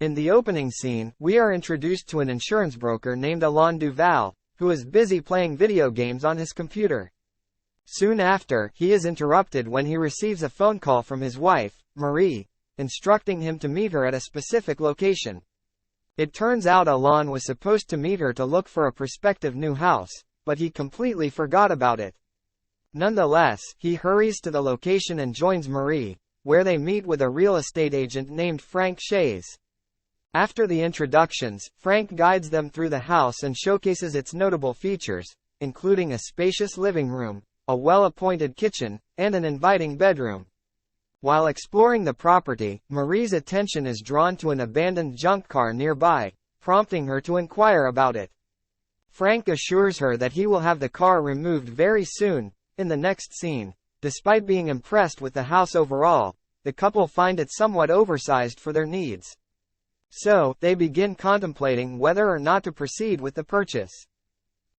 In the opening scene, we are introduced to an insurance broker named Alain Duval, who is busy playing video games on his computer. Soon after, he is interrupted when he receives a phone call from his wife, Marie, instructing him to meet her at a specific location. It turns out Alain was supposed to meet her to look for a prospective new house, but he completely forgot about it. Nonetheless, he hurries to the location and joins Marie, where they meet with a real estate agent named Frank Shays. After the introductions, Frank guides them through the house and showcases its notable features, including a spacious living room, a well-appointed kitchen, and an inviting bedroom. While exploring the property, Marie's attention is drawn to an abandoned junk car nearby, prompting her to inquire about it. Frank assures her that he will have the car removed very soon. In the next scene, despite being impressed with the house overall, the couple find it somewhat oversized for their needs. So, they begin contemplating whether or not to proceed with the purchase.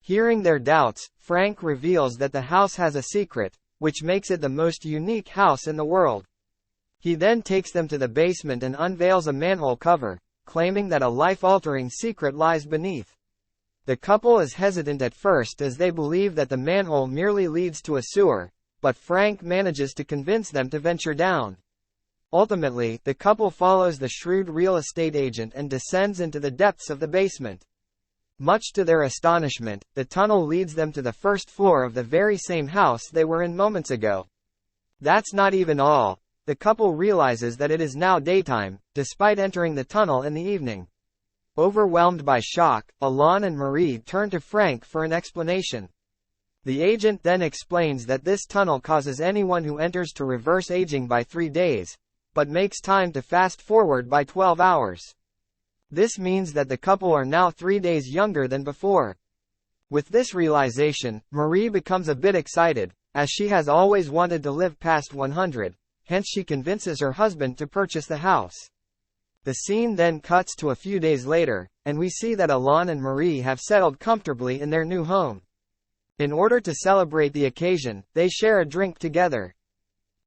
Hearing their doubts, Frank reveals that the house has a secret, which makes it the most unique house in the world. He then takes them to the basement and unveils a manhole cover, claiming that a life-altering secret lies beneath. The couple is hesitant at first as they believe that the manhole merely leads to a sewer, but Frank manages to convince them to venture down. Ultimately, the couple follows the shrewd real estate agent and descends into the depths of the basement. Much to their astonishment, the tunnel leads them to the first floor of the very same house they were in moments ago. That's not even all. The couple realizes that it is now daytime, despite entering the tunnel in the evening. Overwhelmed by shock, Alain and Marie turn to Frank for an explanation. The agent then explains that this tunnel causes anyone who enters to reverse aging by 3 days, but makes time to fast forward by 12 hours. This means that the couple are now 3 days younger than before. With this realization, Marie becomes a bit excited, as she has always wanted to live past 100, hence she convinces her husband to purchase the house. The scene then cuts to a few days later, and we see that Alain and Marie have settled comfortably in their new home. In order to celebrate the occasion, they share a drink together.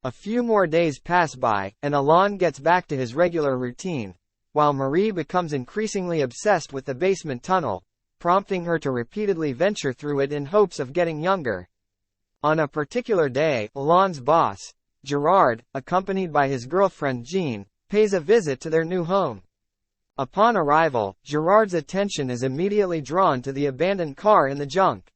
A few more days pass by, and Alain gets back to his regular routine, while Marie becomes increasingly obsessed with the basement tunnel, prompting her to repeatedly venture through it in hopes of getting younger. On a particular day, Alain's boss, Gerard, accompanied by his girlfriend Jean, pays a visit to their new home. Upon arrival, Gerard's attention is immediately drawn to the abandoned car in the junk.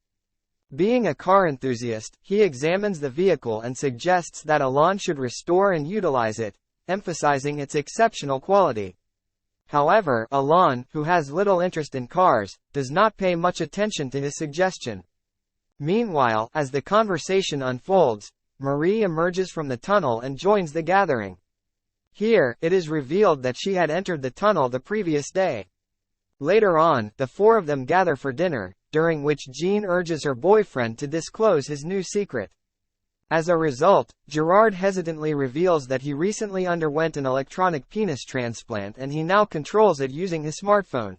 Being a car enthusiast, he examines the vehicle and suggests that Alain should restore and utilize it, emphasizing its exceptional quality. However, Alain, who has little interest in cars, does not pay much attention to his suggestion. Meanwhile, as the conversation unfolds, Marie emerges from the tunnel and joins the gathering. Here, it is revealed that she had entered the tunnel the previous day. Later on, the four of them gather for dinner, during which Jean urges her boyfriend to disclose his new secret. As a result, Gerard hesitantly reveals that he recently underwent an electronic penis transplant and he now controls it using his smartphone.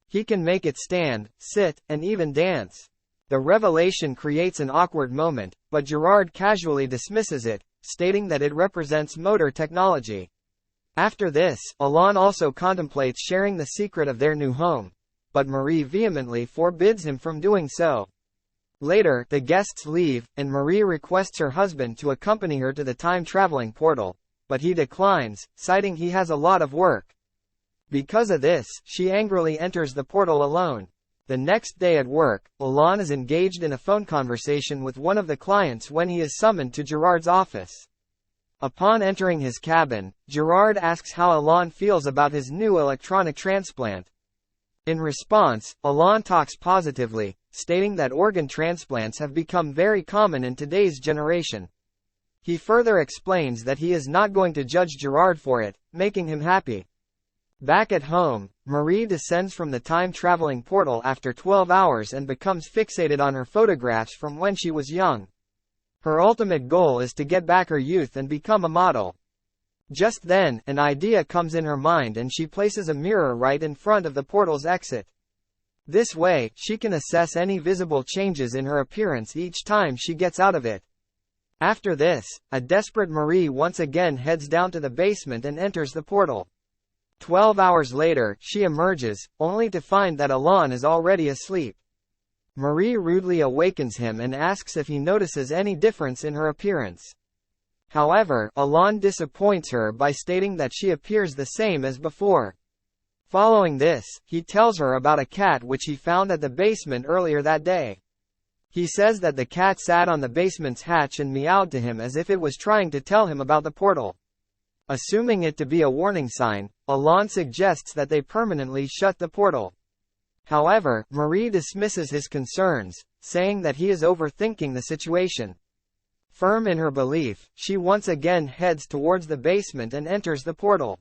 He can make it stand, sit, and even dance. The revelation creates an awkward moment, but Gerard casually dismisses it, stating that it represents motor technology. After this, Alain also contemplates sharing the secret of their new home, but Marie vehemently forbids him from doing so. Later, the guests leave, and Marie requests her husband to accompany her to the time-traveling portal, but he declines, citing he has a lot of work. Because of this, she angrily enters the portal alone. The next day at work, Alain is engaged in a phone conversation with one of the clients when he is summoned to Gerard's office. Upon entering his cabin, Gerard asks how Alain feels about his new electronic transplant. In response, Alain talks positively, stating that organ transplants have become very common in today's generation. He further explains that he is not going to judge Gerard for it, making him happy. Back at home, Marie descends from the time-traveling portal after 12 hours and becomes fixated on her photographs from when she was young. Her ultimate goal is to get back her youth and become a model. Just then, an idea comes in her mind and she places a mirror right in front of the portal's exit. This way, she can assess any visible changes in her appearance each time she gets out of it. After this, a desperate Marie once again heads down to the basement and enters the portal. 12 hours later, she emerges, only to find that Alon is already asleep. Marie rudely awakens him and asks if he notices any difference in her appearance. However, Alon disappoints her by stating that she appears the same as before. Following this, he tells her about a cat which he found at the basement earlier that day. He says that the cat sat on the basement's hatch and meowed to him as if it was trying to tell him about the portal. Assuming it to be a warning sign, Alon suggests that they permanently shut the portal. However, Marie dismisses his concerns, saying that he is overthinking the situation. Firm in her belief, she once again heads towards the basement and enters the portal.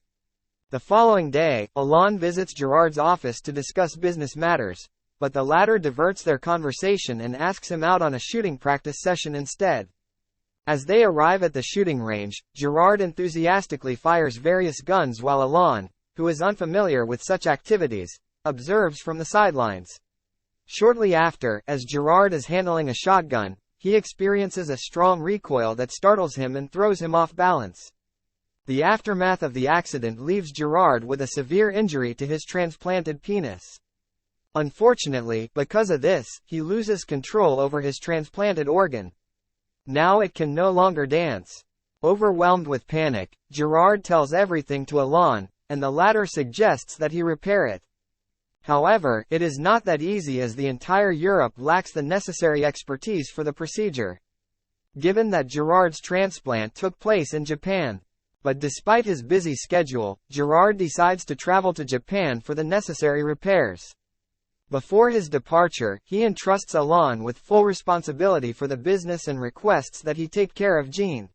The following day, Alon visits Gerard's office to discuss business matters, but the latter diverts their conversation and asks him out on a shooting practice session instead. As they arrive at the shooting range, Gerard enthusiastically fires various guns while Alon, who is unfamiliar with such activities, observes from the sidelines. Shortly after, as Gerard is handling a shotgun, he experiences a strong recoil that startles him and throws him off balance. The aftermath of the accident leaves Gerard with a severe injury to his transplanted penis. Unfortunately, because of this, he loses control over his transplanted organ. Now it can no longer dance. Overwhelmed with panic, Gerard tells everything to Alon, and the latter suggests that he repair it. However, it is not that easy as the entire Europe lacks the necessary expertise for the procedure. Given that Gerard's transplant took place in Japan. But despite his busy schedule, Gerard decides to travel to Japan for the necessary repairs. Before his departure, he entrusts Alon with full responsibility for the business and requests that he take care of Jean.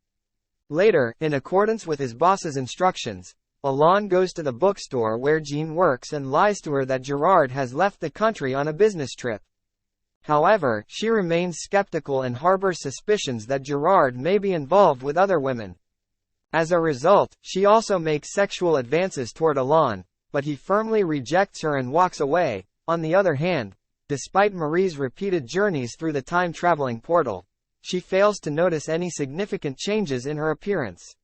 Later, in accordance with his boss's instructions, Alon goes to the bookstore where Jean works and lies to her that Gerard has left the country on a business trip. However, she remains skeptical and harbors suspicions that Gerard may be involved with other women. As a result, she also makes sexual advances toward Alon, but he firmly rejects her and walks away. On the other hand, despite Marie's repeated journeys through the time-traveling portal, she fails to notice any significant changes in her appearance.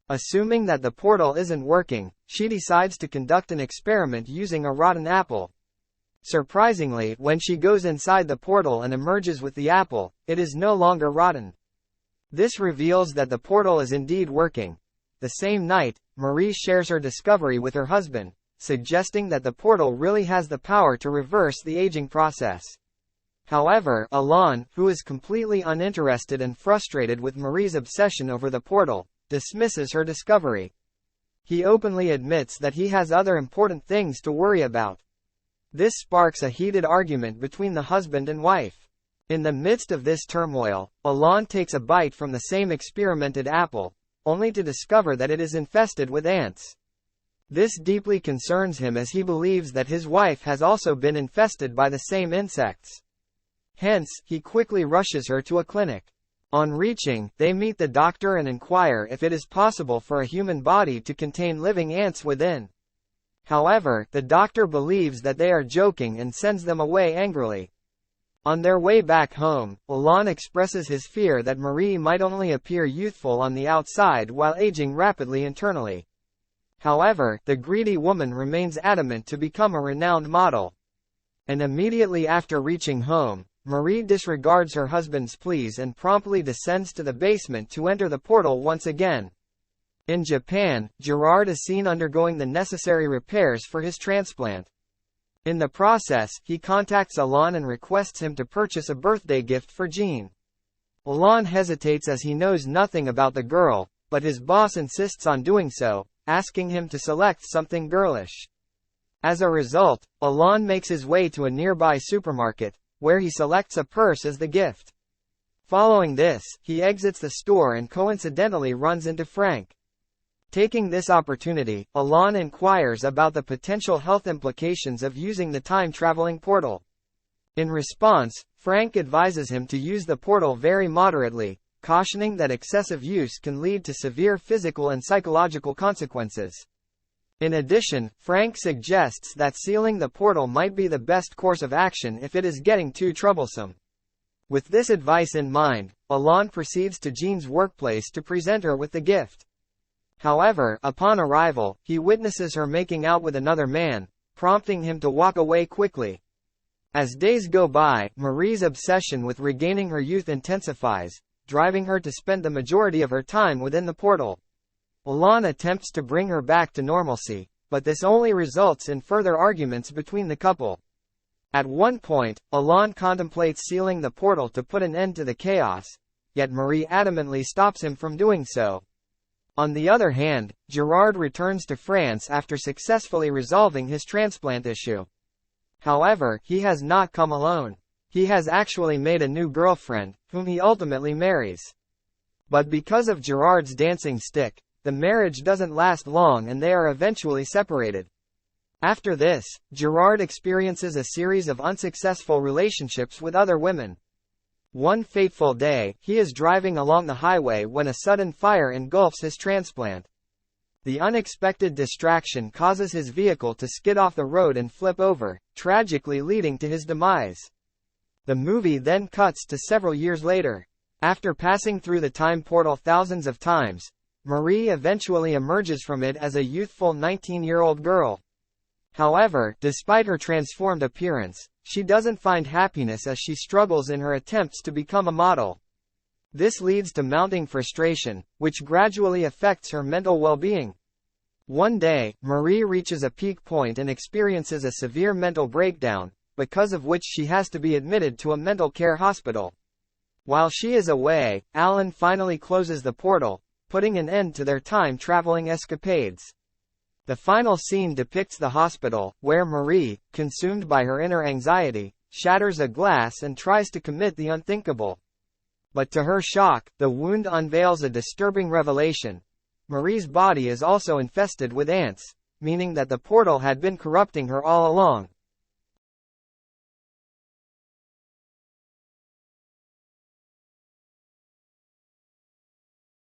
Assuming that the portal isn't working, she decides to conduct an experiment using a rotten apple. Surprisingly, when she goes inside the portal and emerges with the apple, it is no longer rotten. This reveals that the portal is indeed working. The same night, Marie shares her discovery with her husband, suggesting that the portal really has the power to reverse the aging process. However, Alon, who is completely uninterested and frustrated with Marie's obsession over the portal, dismisses her discovery. He openly admits that he has other important things to worry about. This sparks a heated argument between the husband and wife. In the midst of this turmoil, Alon takes a bite from the same experimented apple, only to discover that it is infested with ants. This deeply concerns him as he believes that his wife has also been infested by the same insects. Hence, he quickly rushes her to a clinic. On reaching, they meet the doctor and inquire if it is possible for a human body to contain living ants within. However, the doctor believes that they are joking and sends them away angrily. On their way back home, Alon expresses his fear that Marie might only appear youthful on the outside while aging rapidly internally. However, the greedy woman remains adamant to become a renowned model. And immediately after reaching home, Marie disregards her husband's pleas and promptly descends to the basement to enter the portal once again. In Japan, Gerard is seen undergoing the necessary repairs for his transplant. In the process, he contacts Alon and requests him to purchase a birthday gift for Jean. Alon hesitates as he knows nothing about the girl, but his boss insists on doing so, asking him to select something girlish. As a result, Alon makes his way to a nearby supermarket, where he selects a purse as the gift. Following this, he exits the store and coincidentally runs into Frank. Taking this opportunity, Alon inquires about the potential health implications of using the time-traveling portal. In response, Frank advises him to use the portal very moderately, cautioning that excessive use can lead to severe physical and psychological consequences. In addition, Frank suggests that sealing the portal might be the best course of action if it is getting too troublesome. With this advice in mind, Alon proceeds to Jean's workplace to present her with the gift. However, upon arrival, he witnesses her making out with another man, prompting him to walk away quickly. As days go by, Marie's obsession with regaining her youth intensifies, driving her to spend the majority of her time within the portal. Alon attempts to bring her back to normalcy, but this only results in further arguments between the couple. At one point, Alon contemplates sealing the portal to put an end to the chaos, yet Marie adamantly stops him from doing so. On the other hand, Gerard returns to France after successfully resolving his transplant issue. However, he has not come alone. He has actually made a new girlfriend, whom he ultimately marries. But because of Gerard's dancing stick, the marriage doesn't last long and they are eventually separated. After this, Gerard experiences a series of unsuccessful relationships with other women. One fateful day, he is driving along the highway when a sudden fire engulfs his transplant. The unexpected distraction causes his vehicle to skid off the road and flip over, tragically leading to his demise. The movie then cuts to several years later. After passing through the time portal thousands of times, Marie eventually emerges from it as a youthful 19-year-old girl. However, despite her transformed appearance, she doesn't find happiness as she struggles in her attempts to become a model. This leads to mounting frustration, which gradually affects her mental well-being. One day, Marie reaches a peak point and experiences a severe mental breakdown, because of which she has to be admitted to a mental care hospital. While she is away, Alan finally closes the portal, putting an end to their time-traveling escapades. The final scene depicts the hospital, where Marie, consumed by her inner anxiety, shatters a glass and tries to commit the unthinkable. But to her shock, the wound unveils a disturbing revelation. Marie's body is also infested with ants, meaning that the portal had been corrupting her all along.